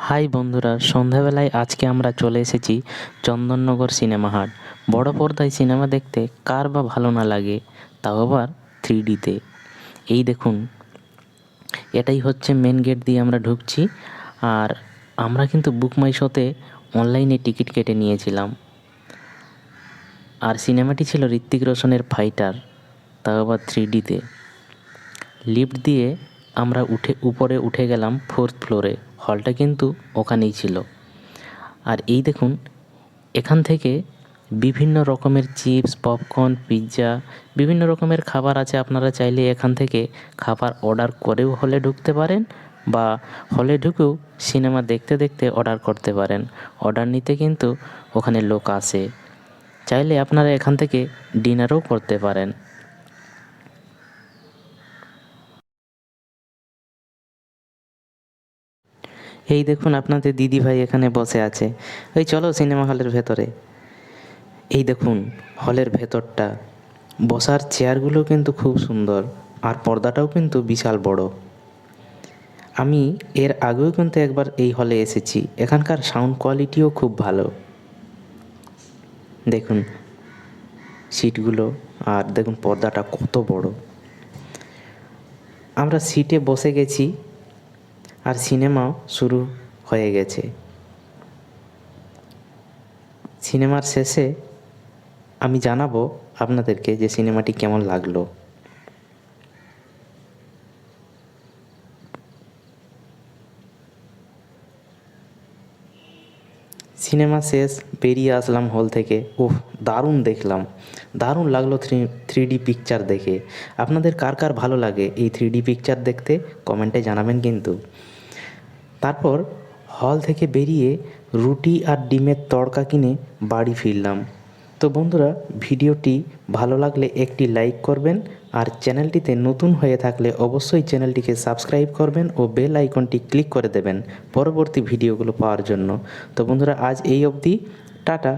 High বন্ধুরা, সন্ধ্যাবেলায় আজকে আমরা চলে এসেছি চন্দননগর সিনেমা হাট। বড় পর্দায় সিনেমা দেখতে কার বা ভালো না লাগে, তাও আবার 3Dতে। এই দেখুন, এটাই হচ্ছে মেন গেট দিয়ে আমরা ঢুকছি। আর আমরা কিন্তু বুক মাই শোতে অনলাইনে টিকিট কেটে নিয়েছিলাম। আর সিনেমাটি ছিল ঋত্বিক রোশনের ফাইটার, তাও আবার 3Dতে। লিফট দিয়ে আমরা উপরে উঠে গেলাম 4th ফ্লোরে। হলটা কিন্তু ওখানেই ছিল। আর এই দেখুন, এখান থেকে বিভিন্ন রকমের চিপস, পপকর্ন, পিৎজা, বিভিন্ন রকমের খাবার আছে। আপনারা চাইলে এখান থেকে খাবার অর্ডার করেও হলে ঢুকতে পারেন, বা হলে ঢুকেও সিনেমা দেখতে দেখতে অর্ডার করতে পারেন। অর্ডার নিতে কিন্তু ওখানে লোক আসে। চাইলে আপনারা এখান থেকে ডিনারও করতে পারেন। এই দেখুন, আপনাদের দিদিভাই এখানে বসে আছে। এই চলো সিনেমা হলের ভেতরে। এই দেখুন হলের ভেতরটা, বসার চেয়ারগুলো কিন্তু খুব সুন্দর, আর পর্দাটাও কিন্তু বিশাল বড়। আমি এর আগেও কিন্তু একবার এই হলে এসেছি। এখানকার সাউন্ড কোয়ালিটিও খুব ভালো। দেখুন সিটগুলো, আর দেখুন পর্দাটা কত বড়। আমরা সিটে বসে গেছি, আর সিনেমাও শুরু হয়ে গেছে। সিনেমার শেষে আমি জানাবো আপনাদেরকে যে সিনেমাটি কেমন লাগলো। সিনেমা শেষ, বেরিয়ে আসলাম হল থেকে। ওহ, দারুণ দেখলাম, দারুণ লাগলো 3D পিকচার দেখে। আপনাদের কার কার ভালো লাগে এই 3D পিকচার দেখতে, কমেন্টে জানাবেন কিন্তু। তারপর হল থেকে বেরিয়ে রুটি আর ডিমের তড়কা কিনে বাড়ি ফিরলাম। তো বন্ধুরা, ভিডিওটি ভালো লাগলে একটি লাইক করবেন, আর চ্যানেলটিতে নতুন হয়ে থাকলে অবশ্যই চ্যানেলটিকে সাবস্ক্রাইব করবেন ও বেল আইকনটি ক্লিক করে দেবেন পরবর্তী ভিডিওগুলো পাওয়ার জন্য। তো বন্ধুরা, আজ এই অবধি। টাটা।